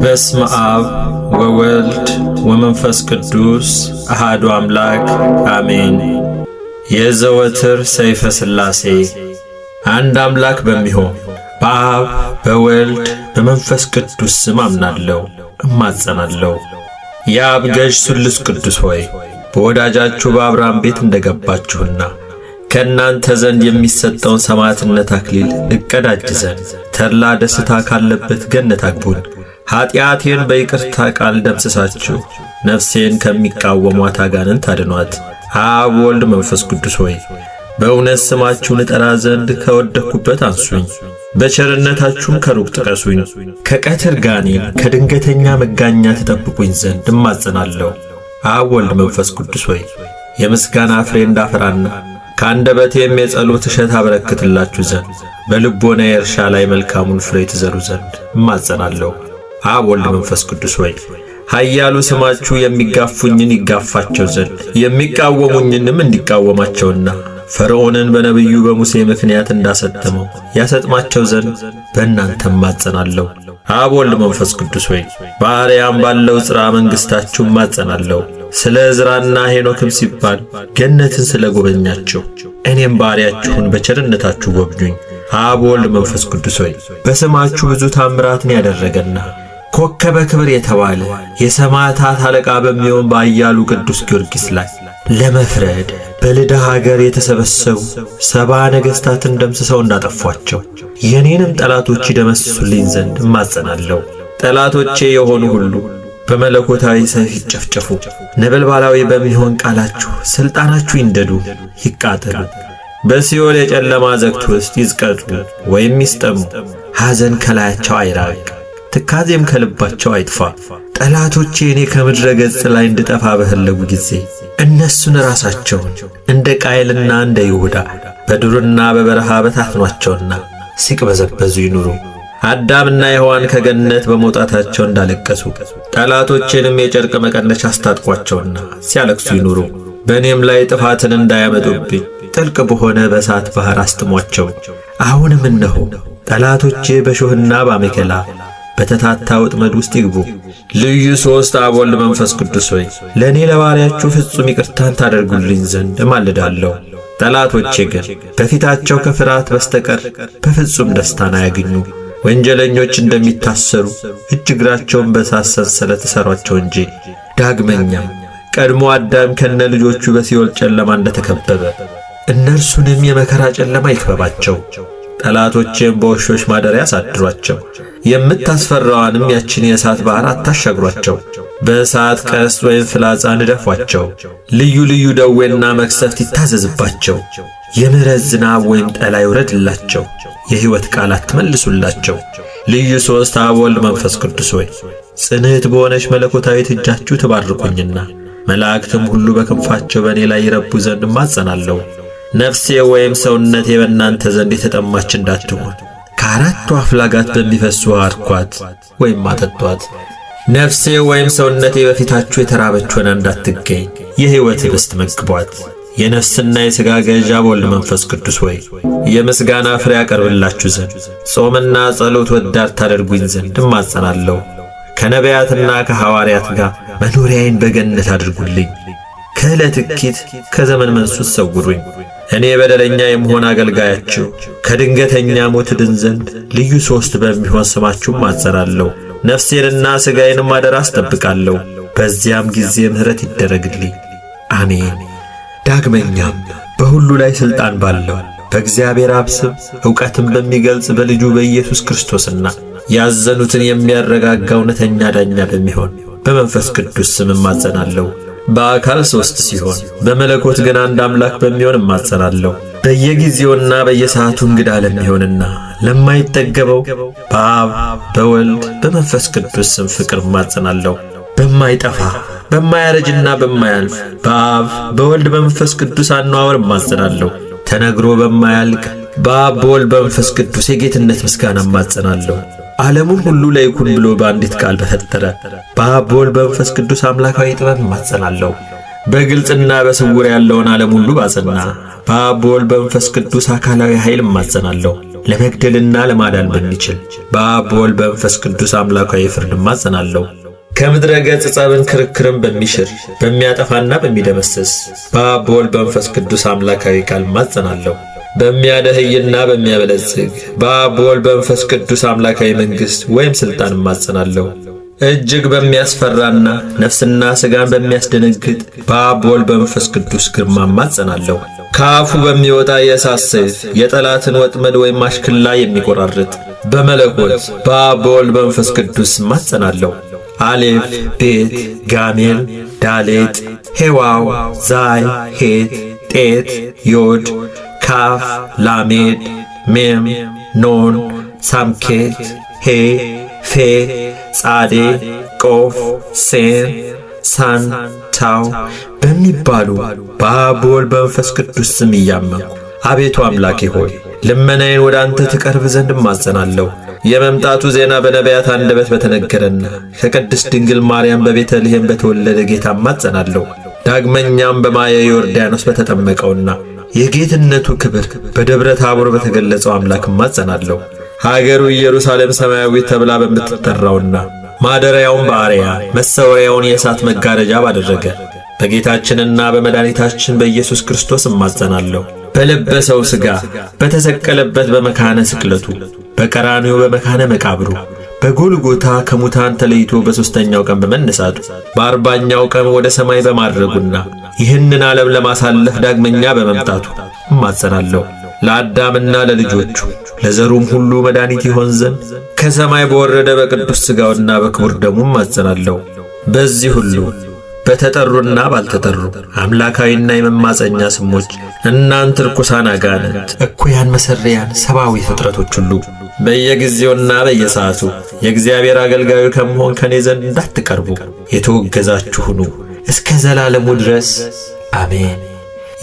በስመ አብ ወወልድ ወመንፈስ ቅዱስ አሐዱ አምላክ አሜን። የዘወትር ሰይፈ ሥላሴ አንድ አምላክ በሚሆን በአብ በወልድ በመንፈስ ቅዱስ ስም አምናለሁ እማጸናለሁ። የአብ ገዥ ሥሉስ ቅዱስ ሆይ በወዳጃችሁ በአብርሃም ቤት እንደገባችሁና ከእናንተ ዘንድ የሚሰጠውን ሰማዕትነት አክሊል እቀዳጅ ዘንድ ተድላ ደስታ ካለበት ገነት አግቡኝ። ኀጢአቴን በይቅርታ ቃል ደምስሳችሁ ነፍሴን ከሚቃወሟት አጋንንት አድኗት። አብ ወልድ መንፈስ ቅዱስ ሆይ በእውነት ስማችሁን እጠራ ዘንድ ከወደቅሁበት አንሱኝ። በቸርነታችሁም ከሩቅ ጥቀሱኝ። ከቀትር ጋኔን ከድንገተኛ መጋኛ ትጠብቁኝ ዘንድ እማጸናለሁ። አብ ወልድ መንፈስ ቅዱስ ሆይ የምስጋና ፍሬ እንዳፈራና ከአንደበቴም የጸሎት እሸት አበረክትላችሁ ዘንድ በልቦናዬ እርሻ ላይ መልካሙን ፍሬ ትዘሩ ዘንድ እማጸናለሁ። አብ ወልድ መንፈስ ቅዱስ ሆይ ኃያሉ ስማችሁ የሚጋፉኝን ይጋፋቸው ዘንድ የሚቃወሙኝንም እንዲቃወማቸውና ፈርዖንን በነቢዩ በሙሴ ምክንያት እንዳሰጠመው ያሰጥማቸው ዘንድ በእናንተ እማጸናለሁ። አብ ወልድ መንፈስ ቅዱስ ሆይ በአርያም ባለው ጽርሐ መንግሥታችሁ እማጸናለሁ። ስለ ዕዝራና ሄኖክም ሲባል ገነትን ስለ ጎበኛችሁ እኔም ባሪያችሁን በቸርነታችሁ ጎብኙኝ። አብ ወልድ መንፈስ ቅዱስ ሆይ በስማችሁ ብዙ ታምራትን ያደረገና ኮከበ ክብር የተባለ የሰማዕታት አለቃ በሚሆን በኃያሉ ቅዱስ ጊዮርጊስ ላይ ለመፍረድ በልዳ ሀገር የተሰበሰቡ 70 ነገሥታትን ደምስሰው እንዳጠፏቸው የኔንም ጠላቶች ይደመስሱልኝ ዘንድ እማጸናለሁ። ጠላቶቼ የሆኑ ሁሉ በመለኮታዊ ሰይፍ ይጨፍጨፉ። ነበልባላዊ በሚሆን ቃላችሁ ሥልጣናችሁ ይንደዱ ይቃጠሉ። በሲኦል የጨለማ ዘግት ውስጥ ይዝቀጡ ወይም ይስጠሙ። ሐዘን ከላያቸው አይራቅ፣ ትካዜም ከልባቸው አይጥፋ። ጠላቶቼ እኔ ከምድረ ገጽ ላይ እንድጠፋ በፈለጉ ጊዜ እነሱን ራሳቸውን እንደ ቃየልና እንደ ይሁዳ በዱርና በበረሃ በታትኗቸውና ሲቅበዘበዙ ይኑሩ። አዳምና ሔዋን ከገነት በመውጣታቸው እንዳለቀሱ ጠላቶቼንም የጨርቅ መቀነቻ አስታጥቋቸውና ሲያለቅሱ ይኑሩ። በእኔም ላይ ጥፋትን እንዳያመጡብኝ ጥልቅ በሆነ በእሳት ባሕር አስጥሟቸው። አሁንም እነሆ ጠላቶቼ በሾህና በአሜከላ በተታታ ወጥመድ ውስጥ ይግቡ። ልዩ ሦስት አብ ወልድ መንፈስ ቅዱስ ሆይ ለእኔ ለባሪያችሁ ፍጹም ይቅርታን ታደርጉልኝ ዘንድ እማልዳለሁ። ጠላቶቼ ግን በፊታቸው ከፍርሃት በስተቀር በፍጹም ደስታን አያገኙ። ወንጀለኞች እንደሚታሰሩ እጅ እግራቸውን በእሳት ሰንሰለት እሰሯቸው እንጂ። ዳግመኛም ቀድሞ አዳም ከነ ልጆቹ በሲኦል ጨለማ እንደተከበበ እነርሱንም የመከራ ጨለማ ይክበባቸው። ጠላቶቼም በውሾች ማደሪያ አሳድሯቸው። የምታስፈራዋንም ያችን የእሳት ባሕር አታሻግሯቸው። በእሳት ቀስት ወይም ፍላጻ ንደፏቸው። ልዩ ልዩ ደዌና መቅሰፍት ይታዘዝባቸው። የምሕረት ዝናብ ወይም ጠላ ይውረድላቸው። የሕይወት ቃል አትመልሱላቸው። ልዩ ሦስት አብ ወልድ መንፈስ ቅዱስ ሆይ ጽንዕት በሆነች መለኮታዊት እጃችሁ ትባርኩኝና መላእክትም ሁሉ በክንፋቸው በእኔ ላይ ይረቡ ዘንድ እማጸናለሁ። ነፍሴ ወይም ሰውነቴ በእናንተ ዘንድ የተጠማች እንዳትሆን ከአራቱ አፍላጋት በሚፈሱ ውሃ አርኳት ወይም አጠጧት። ነፍሴ ወይም ሰውነቴ በፊታችሁ የተራበች ሆና እንዳትገኝ የሕይወት ኅብስት መግቧት። የነፍስና የሥጋ ገዥ አብ ወልድ መንፈስ ቅዱስ ሆይ የምስጋና ፍሬ ያቀርብላችሁ ዘንድ ጾምና ጸሎት ወዳድ ታደርጉኝ ዘንድ እማጸናለሁ። ከነቢያትና ከሐዋርያት ጋር መኖሪያዬን በገነት አድርጉልኝ። ከዕለት እኪት ከዘመን መንሱት ሰውሩኝ። እኔ በደለኛ የምሆን አገልጋያችሁ ከድንገተኛ ሞት ድን ዘንድ ልዩ ሦስት በሚሆን ስማችሁ እማጸናለሁ። ነፍሴንና ሥጋዬንም አደራ አስጠብቃለሁ። በዚያም ጊዜ ምሕረት ይደረግልኝ። አሜን። ዳግመኛም በሁሉ ላይ ሥልጣን ባለው በእግዚአብሔር አብ ስም ዕውቀትን በሚገልጽ በልጁ በኢየሱስ ክርስቶስና ያዘኑትን የሚያረጋጋ እውነተኛ ዳኛ በሚሆን በመንፈስ ቅዱስ ስም እማጸናለሁ። በአካል ሦስት ሲሆን በመለኮት ግን አንድ አምላክ በሚሆን እማጸናለሁ። በየጊዜውና በየሰዓቱ እንግዳ ለሚሆንና ለማይጠገበው በአብ በወልድ በመንፈስ ቅዱስ ስም ፍቅር እማጸናለሁ። በማይጠፋ በማያረጅና በማያልፍ በአብ በወልድ በመንፈስ ቅዱስ አነዋወር እማጸናለሁ። ተነግሮ በማያልቅ በአብ በወልድ በመንፈስ ቅዱስ የጌትነት ምስጋና እማጸናለሁ። ዓለሙን ሁሉ ለይኩን ብሎ በአንዲት ቃል በፈጠረ በአብ በወልድ በመንፈስ ቅዱስ አምላካዊ ጥበብ እማጸናለሁ። በግልጽና በስውር ያለውን ዓለም ሁሉ ባጸና በአብ በወልድ በመንፈስ ቅዱስ አካላዊ ኃይል እማጸናለሁ። ለመግደልና ለማዳን በሚችል በአብ በወልድ በመንፈስ ቅዱስ አምላካዊ ፍርድ እማጸናለሁ። ከምድረ ገጽ ጸብን ክርክርን በሚሽር በሚያጠፋና በሚደመስስ በአብ በወልድ በመንፈስ ቅዱስ አምላካዊ ቃል እማጸናለሁ። በሚያደህይና በሚያበለጽግ በአብ በወልድ በመንፈስ ቅዱስ አምላካዊ መንግሥት ወይም ሥልጣን እማጸናለሁ። እጅግ በሚያስፈራና ነፍስና ሥጋን በሚያስደነግጥ በአብ በወልድ በመንፈስ ቅዱስ ግርማ እማጸናለሁ። ከአፉ በሚወጣ የእሳት ሰይፍ የጠላትን ወጥመድ ወይም አሽክላ የሚቆራርጥ በመለኮት በአብ በወልድ በመንፈስ ቅዱስ እማጸናለሁ። አሌፍ፣ ቤት፣ ጋሜል፣ ዳሌጥ፣ ሄዋው፣ ዛይ፣ ሄት፣ ጤት፣ ዮድ፣ ካፍ፣ ላሜድ፣ ሜም፣ ኖን፣ ሳምኬት፣ ሄ፣ ፌ፣ ጻዴ፣ ቆፍ፣ ሴን፣ ሳን፣ ታው በሚባሉ በአብ በወልድ በመንፈስ ቅዱስ ስም እያመንኩ አቤቱ አምላኬ ሆይ ልመናዬን ወደ አንተ ትቀርብ ዘንድ እማጸናለሁ። የመምጣቱ ዜና በነቢያት አንደበት በተነገረና ከቅድስት ድንግል ማርያም በቤተልሔም በተወለደ ጌታ እማጸናለሁ። ዳግመኛም በማየ ዮርዳኖስ በተጠመቀውና የጌትነቱ ክብር በደብረ ታቦር በተገለጸው አምላክ እማጸናለሁ። ሀገሩ ኢየሩሳሌም ሰማያዊት ተብላ በምትጠራውና ማደሪያውን በአርያ መሰወሪያውን የእሳት መጋረጃ ባደረገ በጌታችንና በመድኃኒታችን በኢየሱስ ክርስቶስ እማጸናለሁ። በለበሰው ሥጋ በተሰቀለበት በመካነ ስቅለቱ በቀራንዮ በመካነ መቃብሩ በጎልጎታ ከሙታን ተለይቶ በሦስተኛው ቀን በመነሳቱ በአርባኛው ቀን ወደ ሰማይ በማድረጉና ይህንን ዓለም ለማሳለፍ ዳግመኛ በመምጣቱ እማጸናለሁ። ለአዳምና ለልጆቹ ለዘሩም ሁሉ መድኃኒት ይሆን ዘንድ ከሰማይ በወረደ በቅዱስ ሥጋውና በክቡር ደሙ እማጸናለሁ። በዚህ ሁሉ በተጠሩና ባልተጠሩ አምላካዊና የመማፀኛ ስሞች እናንተ ርኩሳን አጋንንት፣ እኩያን መሰሪያን ሰብአዊ ፍጥረቶች ሁሉ በየጊዜውና በየሰዓቱ የእግዚአብሔር አገልጋዩ ከመሆን ከኔ ዘንድ እንዳትቀርቡ የተወገዛችሁ ሁኑ እስከ ዘላለሙ ድረስ አሜን።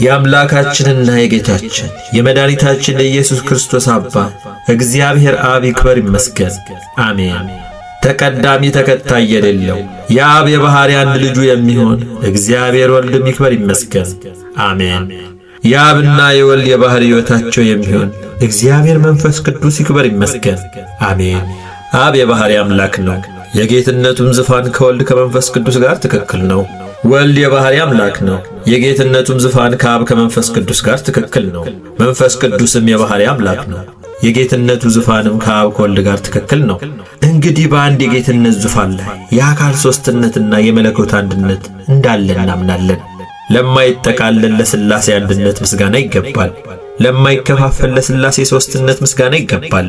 የአምላካችንና የጌታችን የመድኃኒታችን የኢየሱስ ክርስቶስ አባት እግዚአብሔር አብ ይክበር ይመስገን፣ አሜን። ተቀዳሚ ተከታይ የሌለው የአብ የባሕርይ አንድ ልጁ የሚሆን እግዚአብሔር ወልድም ይክበር ይመስገን፣ አሜን። የአብና የወልድ የባሕርይ ሕይወታቸው የሚሆን እግዚአብሔር መንፈስ ቅዱስ ይክበር ይመስገን፣ አሜን። አብ የባሕርይ አምላክ ነው። የጌትነቱም ዙፋን ከወልድ ከመንፈስ ቅዱስ ጋር ትክክል ነው። ወልድ የባሕርይ አምላክ ነው። የጌትነቱም ዙፋን ከአብ ከመንፈስ ቅዱስ ጋር ትክክል ነው። መንፈስ ቅዱስም የባሕርይ አምላክ ነው። የጌትነቱ ዙፋንም ከአብ ከወልድ ጋር ትክክል ነው። እንግዲህ በአንድ የጌትነት ዙፋን ላይ የአካል ሦስትነትና የመለኮት አንድነት እንዳለ እናምናለን። ለማይጠቃለል ለሥላሴ አንድነት ምስጋና ይገባል። ለማይከፋፈል ለሥላሴ ሦስትነት ምስጋና ይገባል።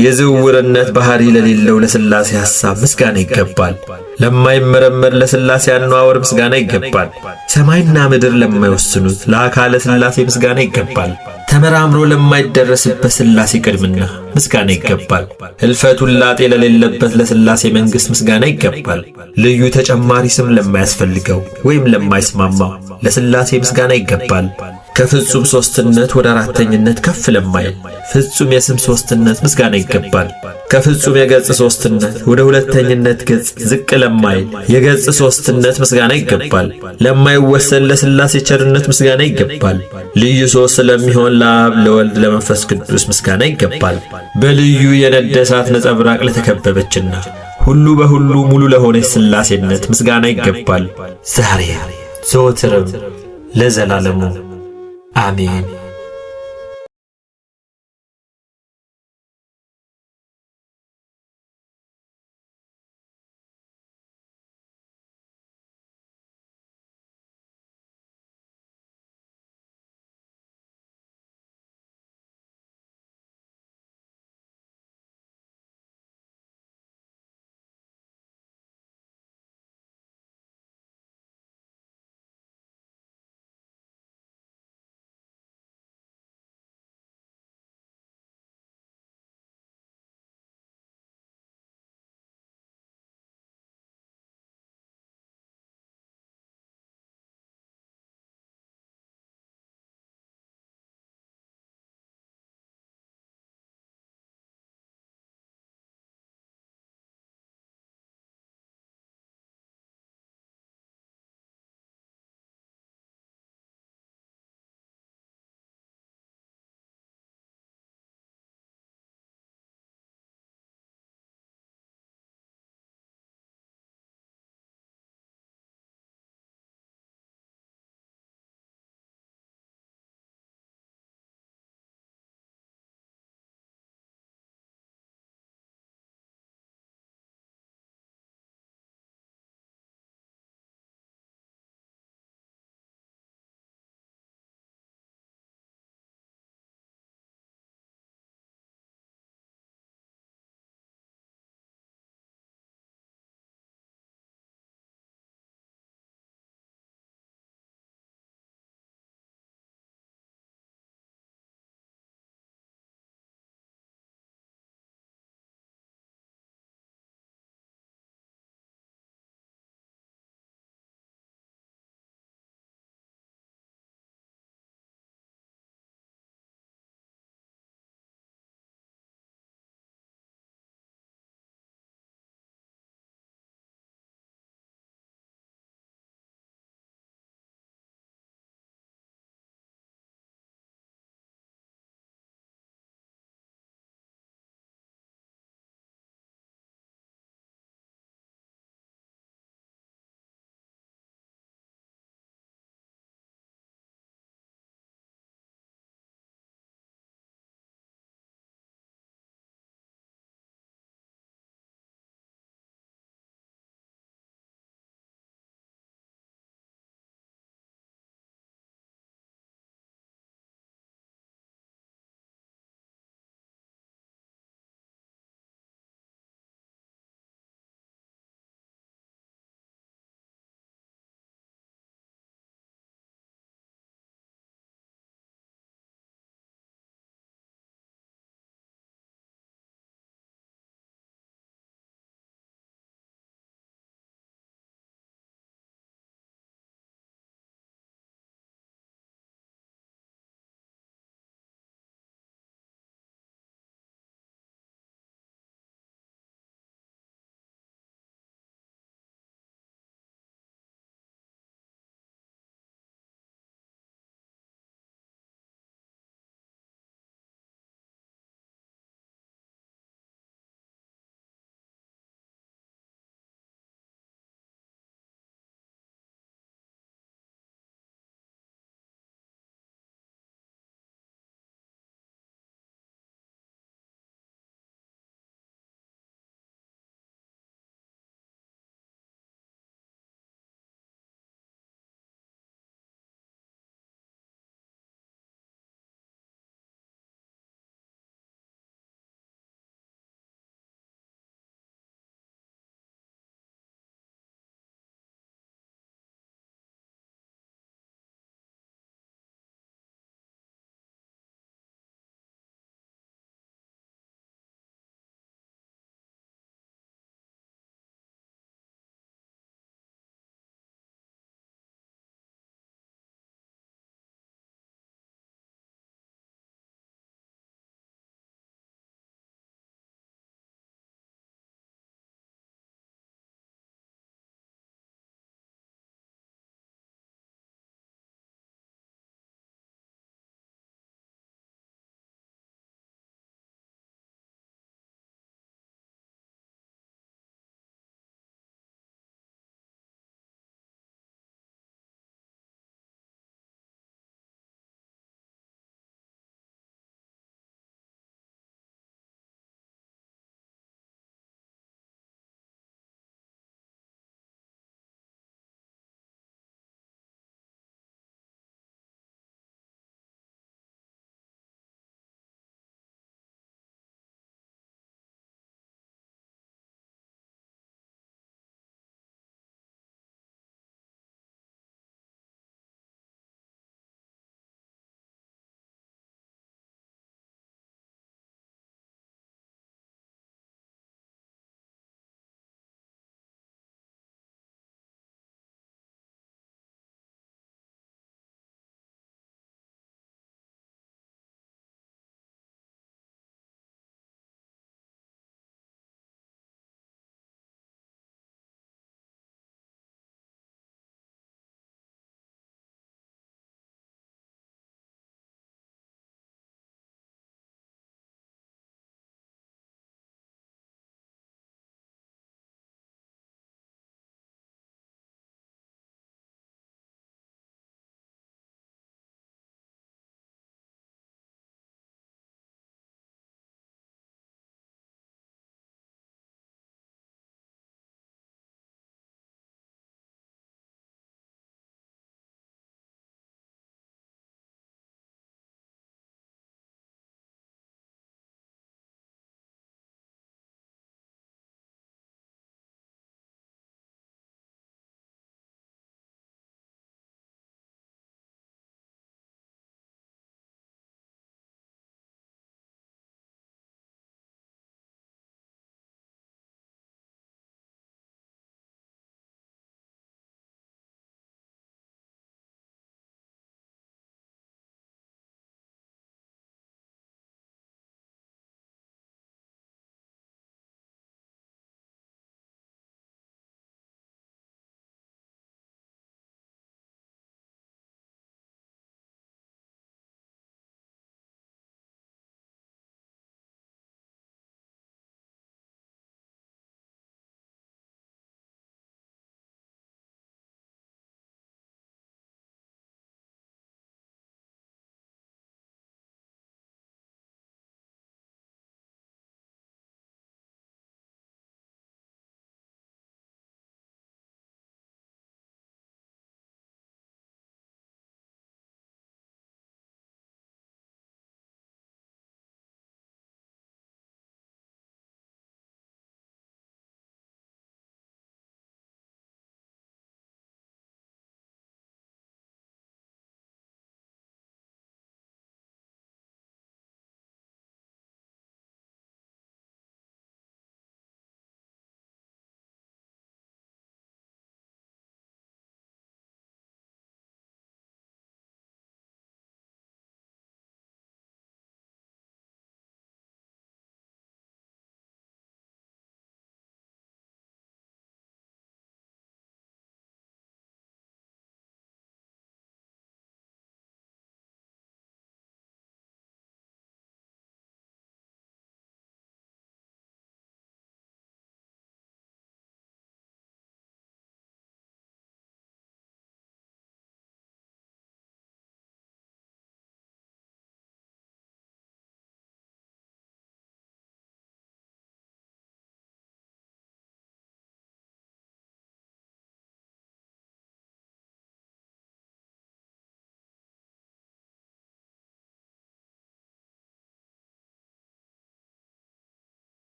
የዝውውርነት ባሕርይ ለሌለው ለሥላሴ ሐሳብ ምስጋና ይገባል። ለማይመረመር ለሥላሴ አነዋወር ምስጋና ይገባል። ሰማይና ምድር ለማይወስኑት ለአካለ ሥላሴ ምስጋና ይገባል። ተመራምሮ ለማይደረስበት ሥላሴ ቅድምና ምስጋና ይገባል። ሕልፈት ውላጤ ለሌለበት ለሥላሴ መንግሥት ምስጋና ይገባል። ልዩ ተጨማሪ ስም ለማያስፈልገው ወይም ለማይስማማው ለሥላሴ ምስጋና ይገባል። ከፍጹም ሦስትነት ወደ አራተኝነት ከፍ ለማይል ፍጹም የስም ሦስትነት ምስጋና ይገባል። ከፍጹም የገጽ ሦስትነት ወደ ሁለተኝነት ገጽ ዝቅ ለማይል የገጽ ሦስትነት ምስጋና ይገባል። ለማይወሰን ለሥላሴ ቸርነት ምስጋና ይገባል። ልዩ ሦስት ለሚሆን ለአብ ለወልድ ለመንፈስ ቅዱስ ምስጋና ይገባል። በልዩ የነደ እሳት ነጸብራቅ ለተከበበችና ሁሉ በሁሉ ሙሉ ለሆነች ሥላሴነት ምስጋና ይገባል። ዛሬ ዘወትርም ለዘላለሙ አሜን።